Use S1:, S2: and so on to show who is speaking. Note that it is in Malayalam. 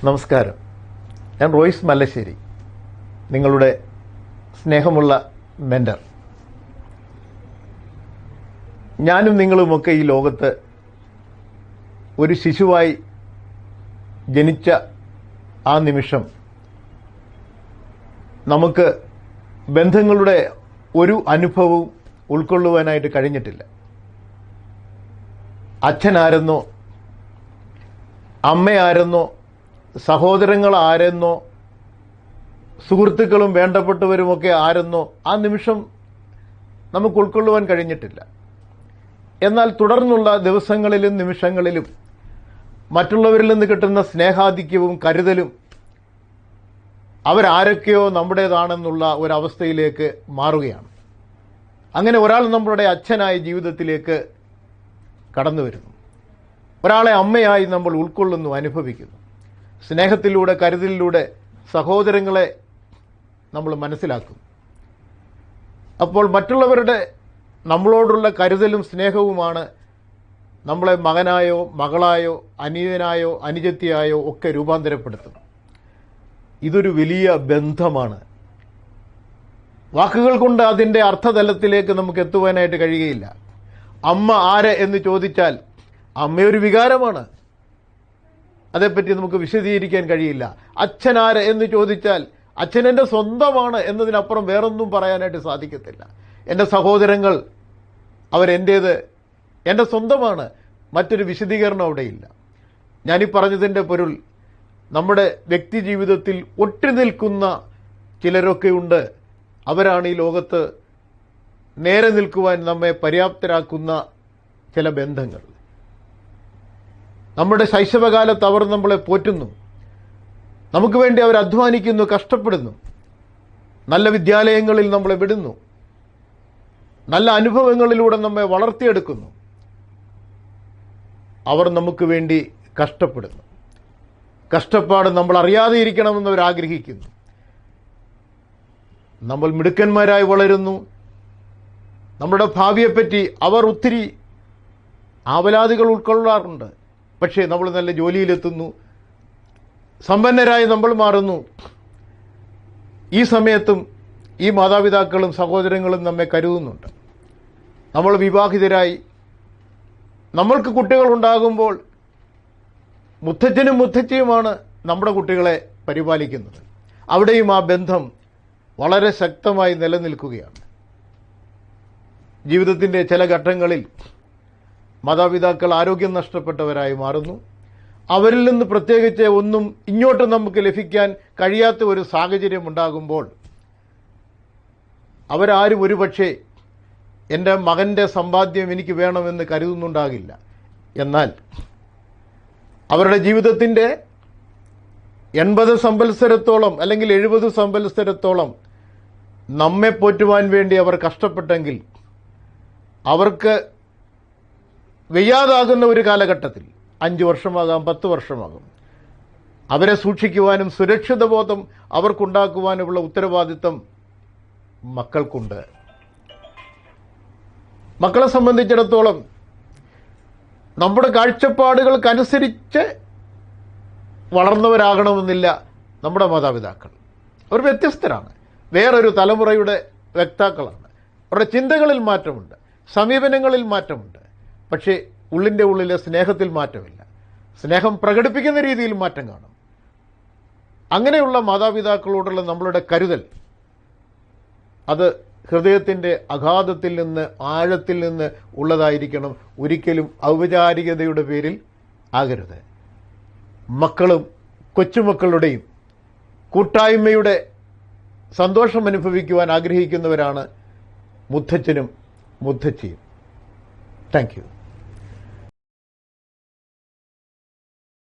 S1: നമസ്കാരം. ഞാൻ റോയ്സ് മല്ലശ്ശേരി, നിങ്ങളുടെ സ്നേഹമുള്ള മെൻറ്റർ. ഞാനും നിങ്ങളുമൊക്കെ ഈ ലോകത്ത് ഒരു ശിശുവായി ജനിച്ച ആ നിമിഷം നമുക്ക് ബന്ധങ്ങളുടെ ഒരു അനുഭവവും ഉൾക്കൊള്ളുവാനായിട്ട് കഴിഞ്ഞിട്ടില്ല. അച്ഛനാരെന്നോ അമ്മയാരെന്നോ സഹോദരങ്ങൾ ആരെന്നോ സുഹൃത്തുക്കളും വേണ്ടപ്പെട്ടവരുമൊക്കെ ആരെന്നോ ആ നിമിഷം നമുക്ക് ഉൾക്കൊള്ളുവാൻ കഴിഞ്ഞിട്ടില്ല. എന്നാൽ തുടർന്നുള്ള ദിവസങ്ങളിലും നിമിഷങ്ങളിലും മറ്റുള്ളവരിൽ നിന്ന് കിട്ടുന്ന സ്നേഹാധിക്യവും കരുതലും അവരാരൊക്കെയോ നമ്മുടേതാണെന്നുള്ള ഒരവസ്ഥയിലേക്ക് മാറുകയാണ്. അങ്ങനെ ഒരാൾ നമ്മളുടെ അച്ഛനായി ജീവിതത്തിലേക്ക് കടന്നു വരുന്നു. ഒരാളെ അമ്മയായി നമ്മൾ ഉൾക്കൊള്ളുന്നു, അനുഭവിക്കുന്നു. സ്നേഹത്തിലൂടെ, കരുതലിലൂടെ സഹോദരങ്ങളെ നമ്മൾ മനസ്സിലാക്കും. അപ്പോൾ മറ്റുള്ളവരുടെ നമ്മളോടുള്ള കരുതലും സ്നേഹവുമാണ് നമ്മളെ മകനായോ മകളായോ അനിയനായോ അനുജത്തിയായോ ഒക്കെ രൂപാന്തരപ്പെടുത്തുന്നത്. ഇതൊരു വലിയ ബന്ധമാണ്. വാക്കുകൾ കൊണ്ട് അതിൻ്റെ അർത്ഥതലത്തിലേക്ക് നമുക്ക് എത്തുവാനായിട്ട് കഴിയുകയില്ല. അമ്മ ആര് എന്ന് ചോദിച്ചാൽ അമ്മയൊരു വികാരമാണ്, അതേപ്പറ്റി നമുക്ക് വിശദീകരിക്കാൻ കഴിയില്ല. അച്ഛൻ ആര് എന്ന് ചോദിച്ചാൽ അച്ഛൻ എൻ്റെ സ്വന്തമാണ് എന്നതിനപ്പുറം വേറൊന്നും പറയാനായിട്ട് സാധിക്കത്തില്ല. എൻ്റെ സഹോദരങ്ങൾ അവരെൻ്റേത്, എൻ്റെ സ്വന്തമാണ്, മറ്റൊരു വിശദീകരണം അവിടെയില്ല. ഞാനീ പറഞ്ഞതിൻ്റെ പൊരുൾ, നമ്മുടെ വ്യക്തി ജീവിതത്തിൽ ഒട്ടി നിൽക്കുന്ന ചിലരൊക്കെ ഉണ്ട്. അവരാണ് ഈ ലോകത്ത് നേരെ നിൽക്കുവാൻ നമ്മെ പര്യാപ്തരാക്കുന്ന ചില ബന്ധങ്ങൾ. നമ്മുടെ ശൈശവകാലത്ത് അവർ നമ്മളെ പോറ്റുന്നു, നമുക്ക് വേണ്ടി അവർ അധ്വാനിക്കുന്നു, കഷ്ടപ്പെടുന്നു, നല്ല വിദ്യാലയങ്ങളിൽ നമ്മളെ വിടുന്നു, നല്ല അനുഭവങ്ങളിലൂടെ നമ്മെ വളർത്തിയെടുക്കുന്നു. അവർ നമുക്ക് വേണ്ടി കഷ്ടപ്പെടുന്നു. കഷ്ടപ്പാട് നമ്മൾ അറിയാതെ ഇരിക്കണമെന്ന് അവർ ആഗ്രഹിക്കുന്നു. നമ്മൾ മിടുക്കന്മാരായി വളരുന്നു. നമ്മുടെ ഭാവിയെപ്പറ്റി അവർ ഒത്തിരി ആവലാതികൾ ഉൾക്കൊള്ളാറുണ്ട്. പക്ഷേ നമ്മൾ നല്ല ജോലിയിലെത്തുന്നു, സമ്പന്നരായി നമ്മൾ മാറുന്നു. ഈ സമയത്തും ഈ മാതാപിതാക്കളും സഹോദരങ്ങളും നമ്മെ കരുതുന്നുണ്ട്. നമ്മൾ വിവാഹിതരായി നമ്മൾക്ക് കുട്ടികളുണ്ടാകുമ്പോൾ മുത്തച്ഛനും മുത്തച്ഛിയുമാണ് നമ്മുടെ കുട്ടികളെ പരിപാലിക്കുന്നത്. അവിടെയും ആ ബന്ധം വളരെ ശക്തമായി നിലനിൽക്കുകയാണ്. ജീവിതത്തിൻ്റെ ചില ഘട്ടങ്ങളിൽ മാതാപിതാക്കൾ ആരോഗ്യം നഷ്ടപ്പെട്ടവരായി മാറുന്നു. അവരിൽ നിന്ന് പ്രത്യേകിച്ച് ഒന്നും ഇങ്ങോട്ട് നമുക്ക് ലഭിക്കാൻ കഴിയാത്ത ഒരു സാഹചര്യം ഉണ്ടാകുമ്പോൾ അവരാരും ഒരുപക്ഷെ എൻ്റെ മകൻ്റെ സമ്പാദ്യം എനിക്ക് വേണമെന്ന് കരുതുന്നുണ്ടാകില്ല. എന്നാൽ അവരുടെ ജീവിതത്തിൻ്റെ 80 സംവത്സരത്തോളം അല്ലെങ്കിൽ 70 സംവത്സരത്തോളം നമ്മെ പോറ്റുവാൻ വേണ്ടി അവർ കഷ്ടപ്പെട്ടെങ്കിൽ അവർക്ക് വയ്യാതാകുന്ന ഒരു കാലഘട്ടത്തിൽ 5 വർഷമാകാം, 10 വർഷമാകും, അവരെ സൂക്ഷിക്കുവാനും സുരക്ഷിത ബോധം അവർക്കുണ്ടാക്കുവാനുമുള്ള ഉത്തരവാദിത്തം മക്കൾക്കുണ്ട്. മക്കളെ സംബന്ധിച്ചിടത്തോളം നമ്മുടെ കാഴ്ചപ്പാടുകൾക്കനുസരിച്ച് വളർന്നവരാകണമെന്നില്ല നമ്മുടെ മാതാപിതാക്കൾ. അവർ വ്യത്യസ്തരാണ്, വേറൊരു തലമുറയുടെ വക്താക്കളാണ്. അവരുടെ ചിന്തകളിൽ മാറ്റമുണ്ട്, സമീപനങ്ങളിൽ മാറ്റമുണ്ട്. പക്ഷേ ഉള്ളിൻ്റെ ഉള്ളിലെ സ്നേഹത്തിൽ മാറ്റമില്ല. സ്നേഹം പ്രകടിപ്പിക്കുന്ന രീതിയിൽ മാറ്റം കാണും. അങ്ങനെയുള്ള മാതാപിതാക്കളോടുള്ള നമ്മളുടെ കരുതൽ അത് ഹൃദയത്തിൻ്റെ അഗാധത്തിൽ നിന്ന്, ആഴത്തിൽ നിന്ന് ഉള്ളതായിരിക്കണം. ഒരിക്കലും ഔപചാരികതയുടെ പേരിൽ ആകരുത്. മക്കളും കൊച്ചുമക്കളുടെയും കൂട്ടായ്മയുടെ സന്തോഷം അനുഭവിക്കുവാൻ ആഗ്രഹിക്കുന്നവരാണ് മുത്തച്ഛനും മുത്തച്ഛിയും. Thank you.